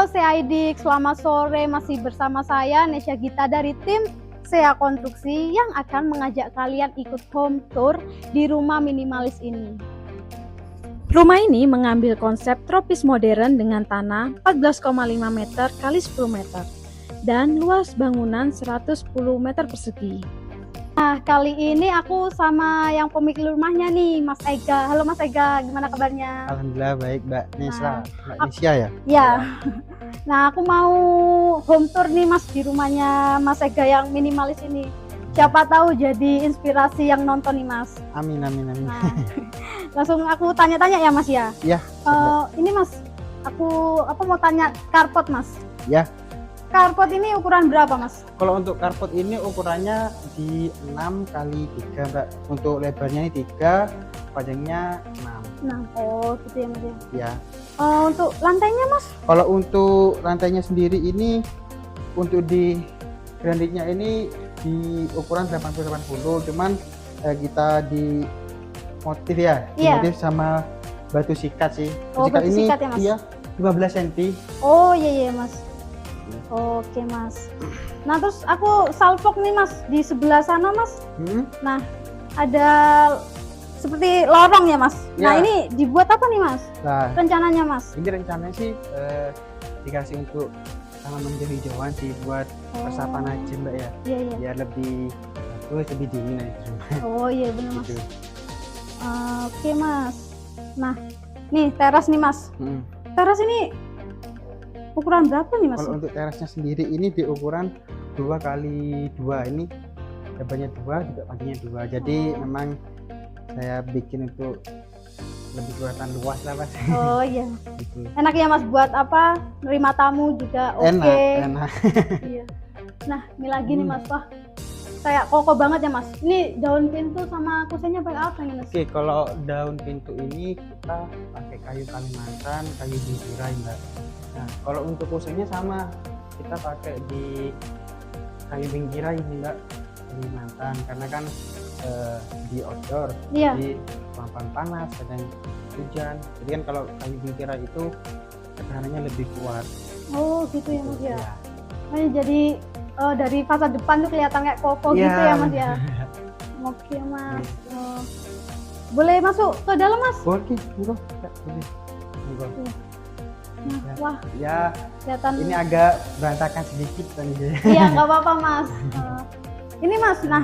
Seaidik, selamat sore, masih bersama saya Nesya Gita dari tim SEA Konstruksi yang akan mengajak kalian ikut home tour di rumah minimalis ini. Rumah ini mengambil konsep tropis modern dengan tanah 14,5 meter x 10 meter dan luas bangunan 110 meter persegi. Nah, kali ini aku sama yang pemilik rumahnya nih, Mas Ega. Halo Mas Ega, gimana kabarnya? Alhamdulillah baik, Mbak Nesra. Mbak aku- Nesya ya? Ya. Nah, aku mau home tour nih Mas di rumahnya Mas Ega yang minimalis ini. Siapa tahu jadi inspirasi yang nonton nih Mas. Amin, amin, amin. Nah, langsung aku tanya-tanya ya Mas ya. Ya, Ini Mas, aku mau tanya carport Mas. ya. Carport ini ukuran berapa Mas? Kalau untuk carport ini ukurannya di 6 kali 3, Mbak. Untuk lebarnya ini 3, panjangnya 6. Nah, oh gitu ya Mas ya. Ya. Untuk lantainya Mas? Kalau untuk lantainya sendiri ini, untuk di granitnya ini di ukuran 80-80, cuman kita di motif ya, Iya. motif sama batu sikat sih. Oh, Sikat batu ini sikat ya, Mas? iya 15 cm. Oh iya Mas. Oke Mas. Nah terus aku salvok nih Mas di sebelah sana Mas. Nah ada seperti lorong ya Mas. Nah Ya. ini dibuat apa nih Mas? Nah, Rencananya Mas? ini rencananya sih dikasih untuk tanaman hijauan sih buat resapan aja Mbak ya, Iya iya. biar lebih bagus, lebih dingin aja. Oh iya benar Mas. Gitu. Oke Mas. Nah nih teras nih Mas. Teras ini ukuran berapa nih Mas? Kalau untuk terasnya sendiri ini di ukuran 2 kali 2, ini lebarnya 2 juga panjangnya 2, jadi memang saya bikin untuk lebih kelihatan luas lah Mas. Oh iya. Gitu. Enak ya Mas buat apa? Nerima tamu juga oke. Enak. Iya. Nah ini lagi nih Mas, wah kayak kokoh banget ya Mas. Ini daun pintu sama kusennya pakai apa nih Mas? Oke, kalau daun pintu ini kita pakai kayu Kalimantan, kayu bingkirai Mbak. Nah, kalau untuk kusennya sama, kita pakai di kayu bingkirai ini Mbak, Kalimantan, karena kan di outdoor, Iya. di lapangan panas, kadang hujan. Jadi kan kalau kayu bingkirai itu ketahanannya lebih kuat. Oh gitu ya Mas ya. Ya. Nah, jadi dari fasad depan tuh kelihatan kayak kokoh Iya. gitu ya Mas ya. Oke Mas. Boleh masuk ke dalam Mas? Oke, monggo. Ya, boleh. Monggo. Nah, Ya. wah Ya, kelihatan. ini agak berantakan sedikit kan ya. Iya nggak apa-apa Mas. Ini Mas, nah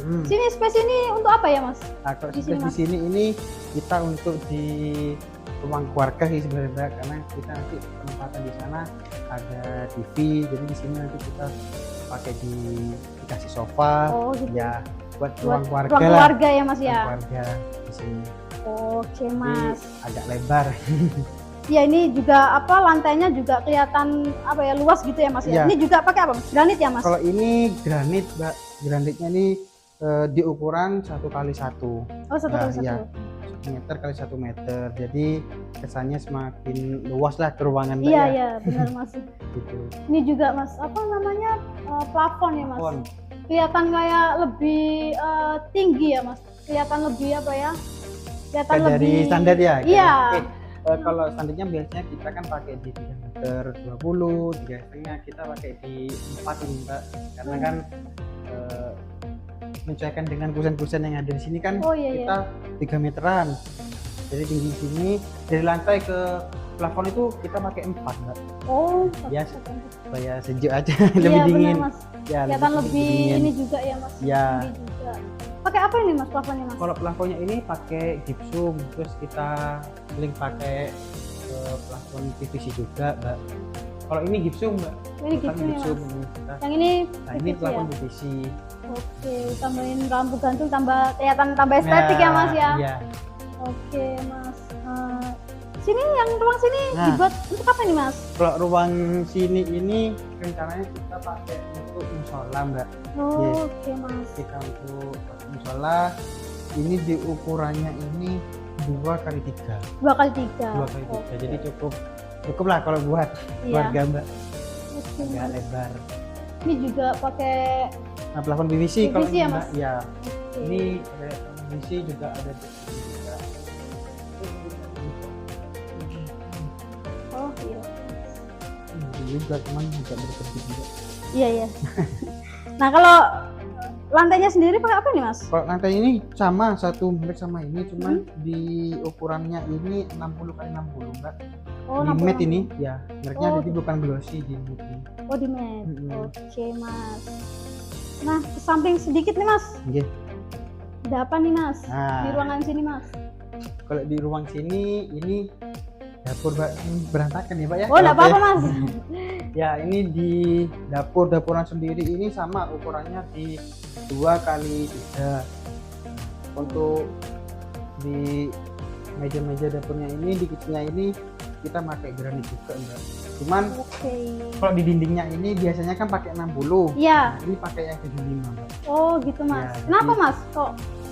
sini space ini untuk apa ya Mas? Nah, kalau Di di sini, Mas. sini ini kita untuk di ruang keluarga sih sebenarnya Mbak, karena kita nanti penempatan di sana ada TV, jadi di sini nanti kita pakai dikasih sofa. Oh gitu. Ya buat ruang keluarga Ruang lah. keluarga ya Mas Ruang ya. keluarga di sini. Oke Jadi Mas. agak lebar. Ya ini juga apa lantainya juga kelihatan apa ya luas gitu ya Mas ya. Iya. Ini juga pakai apa Mas? Granit ya Mas? Kalau ini granit Mbak, granitnya ini di ukuran 1 kali 1. Oh satu Nah, kali iya. satu. Meter kali 1 meter, jadi kesannya semakin luas lah ke ruangan Mbak Iya ya. iya benar Mas. Gitu. Ini juga Mas apa namanya plafon ya Mas? Plafon. Kelihatan kayak lebih tinggi ya Mas. Kelihatan lebih apa ya? Kelihatan Kayak lebih. dari standar ya. Iya. Kalau standarnya biasanya kita kan pakai di 3 meter 20, 3,5, kita pakai di 4 ini Mbak, karena kan menyesuaikan dengan kusen-kusen yang ada di sini kan. Oh, iya, Kita 3 meteran, jadi tinggi sini dari lantai ke plafon itu kita pakai 4 Mbak, Oh. Ya, supaya sejuk aja. Iya Lebih benar dingin Mas. ya, Kelihatan lebih dingin. ini juga ya Mas. Ya. Tinggi juga. Pakai apa ini Mas plafonnya Mas? Kalau plafonnya ini pakai gypsum, terus kita link pakai plafon PVC juga Mbak. Kalau ini gypsum Mbak, Ini bukan gitu ya Mas. ini kita. Yang ini Nah ini PVC plafon ya? PVC. Oke, tambahin lampu gantung tambah estetik ya Mas ya. Iya. Oke Mas. Sini yang ruang sini Nah. dibuat untuk apa nih Mas? Kalau ruang sini ini rencananya kita pakai untuk musola Mbak. Oh, Yes. Oke Mas. Kita untuk musola ini di ukurannya ini 2 kali 3. 2 kali 3. 2 kali 3. Jadi cukup lah kalau buat Iya. keluarga Mbak. Oke, Agak Mas. lebar. Ini juga pakai Nah plafon PVC kalau PVC ini ya, Mbak. Mas? Ya. oke. Ini PVC juga ada di sini juga. Oh iya. juga, cuman agak berkedip juga. Iya iya. Nah kalau lantainya sendiri pakai apa nih mas? Kalau lantai ini sama, satu merek sama ini, cuman di ukurannya ini 60 kali 60 mbak. Oh, Di 60. matte ini ya, mereknya Oh, jadi bukan glossy di matte ini. Oh di mat. Mm-mm. Oke mas. Nah ke samping sedikit nih mas. Oke. Ada apa nih mas? Nah. Di ruangan sini mas. Kalau di ruang sini ini dapur mbak. Ini berantakan ya mbak ya. Oh enggak apa-apa mas. Ya ini di dapuran sendiri ini sama ukurannya di 2 kali 3. Untuk di meja-meja dapurnya ini, di kitchennya ini kita pakai granit juga mbak. Cuman Oke. kalau di dindingnya ini biasanya kan pakai 60. Iya. Ini pakai yang 75 mbak. Oh gitu mas. Ya, Kenapa jadi- mas? Kok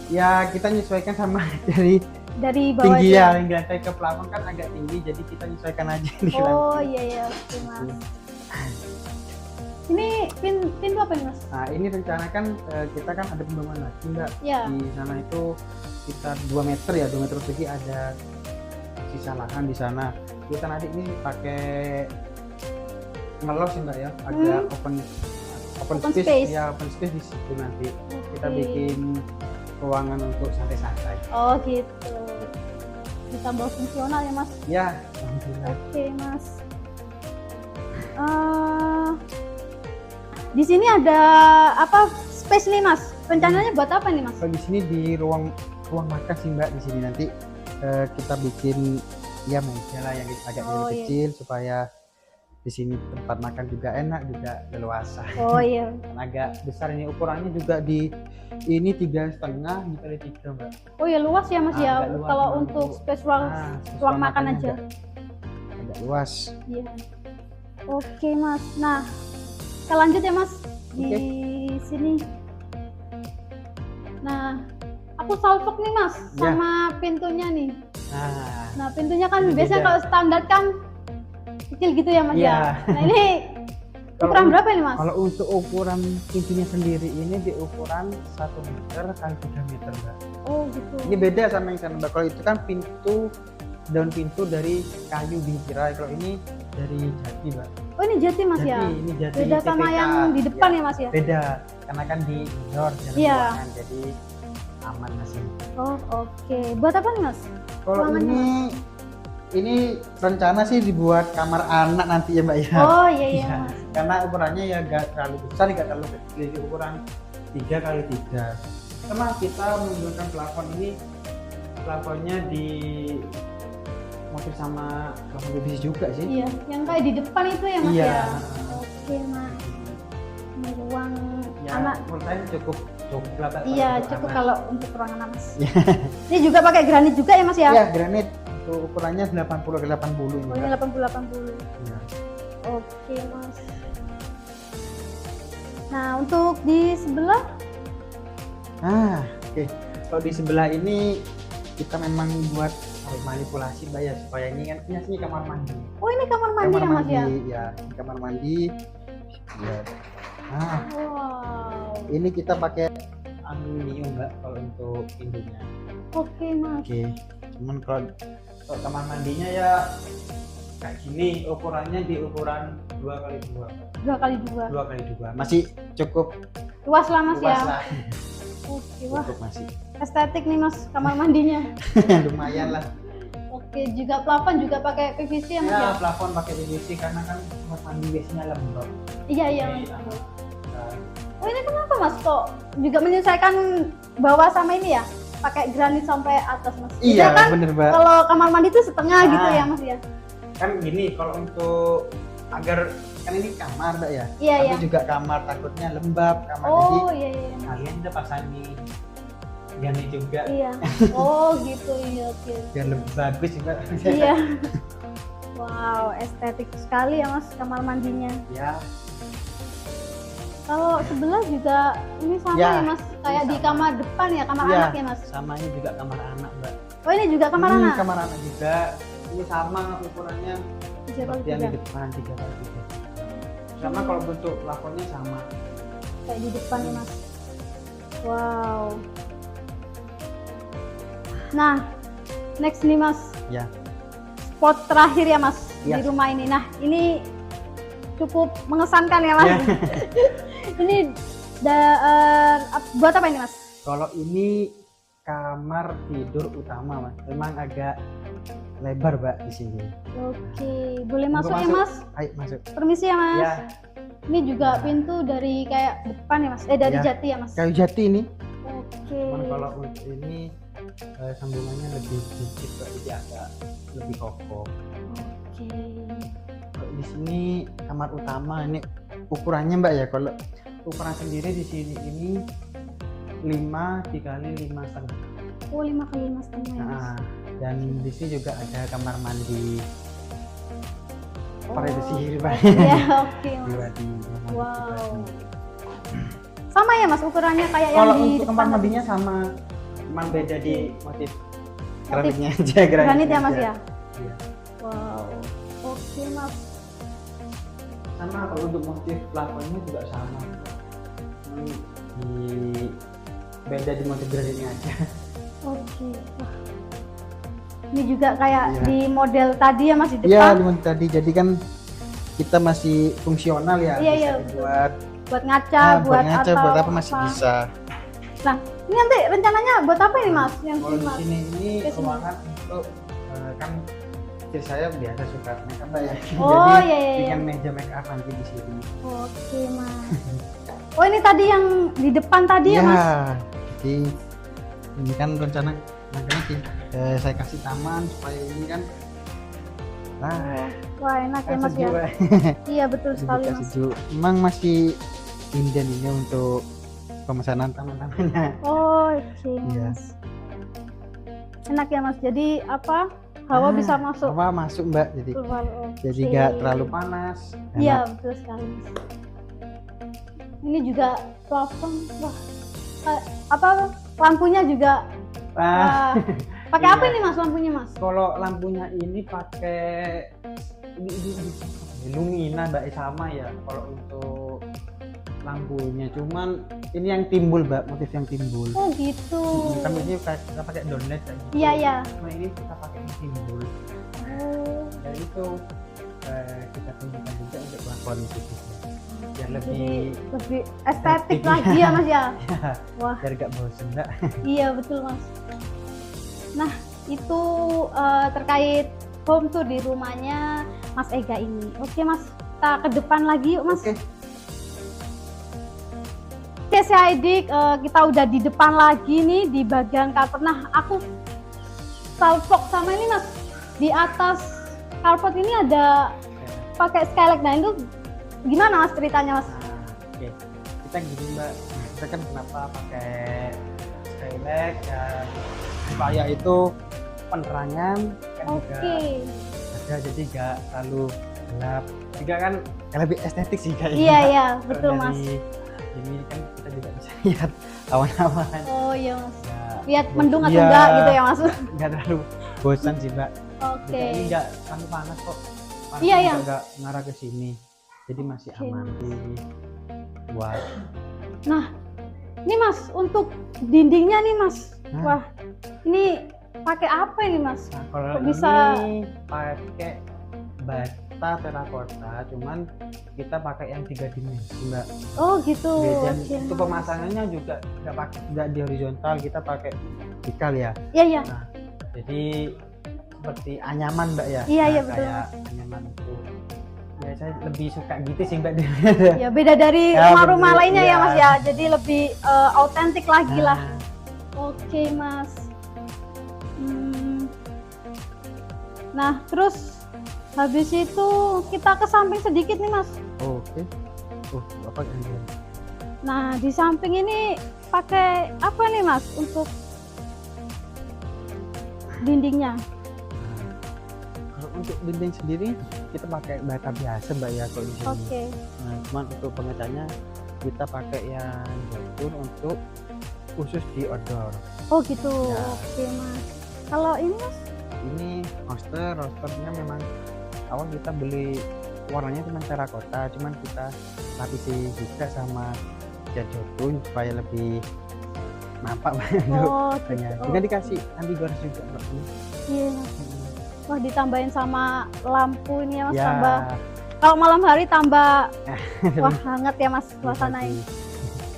Ya kita menyesuaikan sama dari dari bawah tinggi aja? ya, yang lantai ke plafon kan agak tinggi, jadi kita menyesuaikan aja di Oh lantai. iya iya oke mas. Ini pintu apa nih mas? Nah ini rencana kan kita kan ada pembangunan lagi mbak. Iya. Di sana itu sekitar 2 meter ya, 2 meter persegi ada sisa lahan di sana. Kita nanti ini pakai ngelos sih mbak ya, ada open Open space. space. Ya open space di situ nanti kita Oke. bikin ruangan untuk santai-santai. Oh gitu. Ditambah fungsional ya mas. Ya, alhamdulillah. Oke mas. Di sini ada apa space nih mas? Rencananya buat apa nih mas? Kalau di sini di ruang makan sih mbak, di sini nanti kita bikin ya meja lah yang agak Oh, iya. kecil supaya di sini tempat makan juga enak, juga leluasa. Oh iya. Agak besar ini ukurannya juga di ini 3,5 dikali 3 mbak. Oh ya luas ya mas ya. Agak luas, Kalau Mbak, untuk space ruang space ruang makan makannya aja. agak luas. Iya. Oke mas. Nah kita lanjut ya mas di sini. Nah aku salfok nih mas Ya. sama pintunya nih. Nah, Nah pintunya kan Ini biasanya beda. kalau standar kan kecil gitu ya mas Iya. ya. Nah ini Kalau ukuran un- berapa ini mas? kalau untuk ukuran pintunya sendiri ini di ukuran 1 meter kali 3 meter mbak. Oh gitu. Ini beda sama yang sana mbak. Kalau itu kan daun pintu dari kayu bingkirai. Kalau ini dari jati mbak. Oh ini jati mas Jati, ya. ini jati Beda sama TPK. yang di depan ya mas ya. Beda, karena kan di indoor dalam Iya. ruangan, jadi aman masih. Oh oke. Buat apa nih mas? Kalau Ruangannya, ini rencana sih dibuat kamar anak nanti ya mbak ya. Oh iya iya Iya. mas. Karena ukurannya ya gak terlalu besar, gak terlalu kecil, jadi ukuran 3 kali 3. Sama kita menggunakan plafon ini, plafonnya di motif sama plafon PVC juga sih. Iya. Yang kayak di depan itu ya mas Iya. ya. Oke mas. Ini ruang Ya, anak. menurut saya cukup lah Mbak, Iya untuk cukup anak. kalau untuk ruangan anak mas. Iya. Ini juga pakai granit juga ya mas ya? Ya, granit untuk ukurannya 80 ke 80 ini. Oh ini Mbak. 80-80. Iya. Oke mas. Nah untuk di sebelah, Ah, oke. Kalau di sebelah ini kita memang buat manipulasi mbak ya, supaya ini kan ini aslinya kamar mandi. oh ini kamar mandi ya mas ya? Ya, ini kamar mandi. Ya. Nah, Wow. ini kita pakai aluminium mbak kalau untuk pintunya. Oke mas. Oke. Cuman kalau kamar mandinya ya kayak gini, ukurannya di ukuran 2 kali 2. 2 kali 2. 2 kali 2. Masih cukup Luas lah mas luas ya? lah. Oke wah Cukup masih. estetik nih mas kamar mandinya. Lumayan lah. Oke juga plafon juga pakai PVC ya mas ya? Ya, plafon pakai PVC karena kan kamar mandi biasanya lembab. Iya iya Jadi, mas. nah, Oh ini kenapa mas kok juga menyesuaikan bawah sama ini ya? Pakai granit sampai atas mas? iya, Biasanya kan bener mbak. kalau kamar mandi itu setengah Ah. gitu ya mas ya? Kan gini, kalau untuk agar kan ini kamar mbak ya. Iya Tapi iya. juga kamar takutnya lembab kamar, Oh jadi iya iya. kalian kita pasang di gani juga Iya. Oh gitu iya oke. biar lebih bagus juga. Iya. Wow estetik sekali ya mas kamar mandinya. Ya, Kalau sebelah juga ini sama Ya, ya mas kayak ini di sama. kamar depan ya kamar Iya. anak ya mas? sama ini juga kamar anak mbak. Oh ini juga kamar Hmm, anak? Kamar anak juga. Ini sama ukurannya Tiga kali seperti yang tiga. di depan 3 kali 3. Sama kalau bentuk plafonnya sama. Kayak di depan ya mas. Wow. Nah next nih mas. Ya. Spot terakhir ya mas Ya. di rumah ini. Nah ini cukup mengesankan ya Mas. Ya. Ini buat apa ini Mas? Kalau ini kamar tidur utama Mas. Memang agak lebar Mbak di sini. Oke, boleh masuk Monggo ya Mas? Ayo masuk. Permisi ya Mas. Ya, Ini juga Ya. pintu dari kayak depan ya Mas? Dari Ya. jati ya Mas? kayu jati ini. Oke. Cuman kalau untuk ini sambungannya lebih sedikit Mbak, jadi agak lebih kokoh. Oke. Kalau di sini kamar utama ini ukurannya Mbak ya. Kalau ukuran sendiri di sini ini 5 dikali 5,5. Oh 5 kali 5,5 ya Mas? Nah, dan di sini juga ada kamar mandi. Oh, Privacy Pak. Iya oke Mas. Pribadi. Wow. Sama ya Mas ukurannya kayak yang Kalau di untuk depan kamar tadi? mandinya sama, cuman beda di motif Motif keramiknya aja. granit ya Mas aja. ya? Iya. Wow. Oke Mas. Sama kalau untuk motif plafonnya juga sama. Di beda di motif granitnya aja. Oke. Wah. Ini juga kayak Iya. di model tadi ya Mas di Iya, depan. di motif tadi. Jadi kan kita masih fungsional ya. Iya, bisa iya, betul. dibuat Buat ngaca, buat ngaca, atau buat apa masih bisa. Nah, ini nanti rencananya buat apa ini Mas? Yang Kalau sini di Mas? sini ini Oke, sini. ruangan untuk kan istri saya biasa suka make up ya. Oh, Jadi iya, iya, iya. bikin meja make up nanti di sini. Oke Mas. Oh ini tadi yang di depan tadi ya Iya, Mas? jadi ini kan rencana makanya sih saya kasih taman supaya ini kan Wah enak ya Mas ya. sejuk, Pak. Iya betul sekali Dibuka Mas. sejuk. Memang masih inden ini untuk pemesanan taman-tamannya. Oh oke Iya. Mas. Enak ya Mas. Jadi apa? Hawa bisa masuk. Hawa masuk Mbak, jadi Keluar. Oke. jadi nggak terlalu panas. Iya enak. betul sekali Mas. Ini juga plafon. Wah. Apa lampunya juga. Ah, Wah. Pakai Iya. apa ini Mas lampunya Mas? kalau lampunya ini pakai ini Lumina Mbak, sama ya kalau untuk lampunya, cuman ini yang timbul Mbak, motif yang timbul. Oh gitu. Kan biasanya kita pakai downlight kayak gitu. Iya iya. Nah ini kita pakai yang timbul. Oh. Dan itu kita tunjukkan juga untuk plafon itu biar Jadi lebih lebih estetik estetik. lagi ya Mas ya. Wah. biar gak bosen Mbak. Iya betul Mas. Nah itu terkait home tour di rumahnya Mas Ega ini. Oke Mas, kita ke depan lagi yuk Mas. Oke. Oke si Aidik, kita udah di depan lagi nih di bagian carpet. Nah aku salpok sama ini Mas, di atas carpet ini ada pakai skylight. Nah itu gimana Mas ceritanya Mas? Nah, oke. Kita gini Mbak, kita kan kenapa pakai skylight ya supaya itu penerangan kan juga Oke. ada, jadi gak terlalu gelap. Juga kan lebih estetik sih kayaknya. Iya iya Kalau betul Mas. dari ini kan kita juga bisa lihat awan-awan. Oh iya Mas. Ya, Lihat mendung atau iya, enggak gitu ya Mas? nggak terlalu bosan sih Mbak. Oke. Juga ini nggak terlalu panas kok. Panas Iya, juga iya. nggak mengarah ke sini. Jadi masih Oke, aman buat. Nah, ini Mas untuk dindingnya nih Mas. Nah. Wah, ini pakai apa ini Mas? Nah, kalau Kok ini bisa- pakai bata terakota, cuman kita pakai yang 3 dimensi Mbak. Oh gitu. Dan Oke, untuk Mas. pemasangannya juga nggak di horizontal, kita pakai vertikal ya. Iya iya. Jadi seperti anyaman Mbak ya. Iya, iya, betul. Kayak anyaman itu. Ya saya lebih suka gitu sih Mbak. Ya beda dari Ya, rumah-rumah betul, lainnya ya iya. Mas ya. Jadi lebih autentik lagi lah. Nah, Oke Mas. Nah terus habis itu kita ke samping sedikit nih Mas. oke. Bapak ini. Nah di samping ini pakai apa nih Mas untuk dindingnya? Kalau untuk dinding sendiri kita pakai bata biasa Mbak ya kalau di sini. Oke. Nah, cuman untuk pengecatnya kita pakai yang jatuh untuk khusus di outdoor. Oh gitu. Ya. Oke Mas. Kalau ini Mas? Ini rosternya memang awal kita beli warnanya cuma terakota, cuman kita lapisi juga sama cat jatuh supaya lebih nampak banget. Oh gitu. Juga dikasih anti gores juga Mbak. Iya Mas. Wah ditambahin sama lampu ini ya Mas, Ya, tambah Kalau malam hari tambah wah hangat ya Mas suasananya.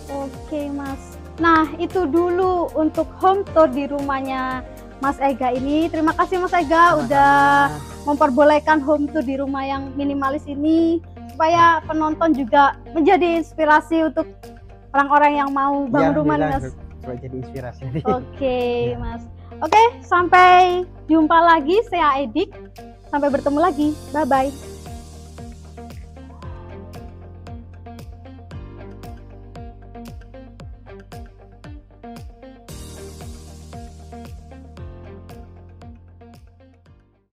Oke Mas. Nah itu dulu untuk home tour di rumahnya Mas Ega ini. Terima kasih Mas Ega udah memperbolehkan home tour di rumah yang minimalis ini, supaya penonton juga menjadi inspirasi untuk orang-orang yang mau bangun rumah nih Mas. Jadi inspirasi. Oke Mas. Oke, sampai jumpa lagi. Saya Edik. Sampai bertemu lagi. Bye bye.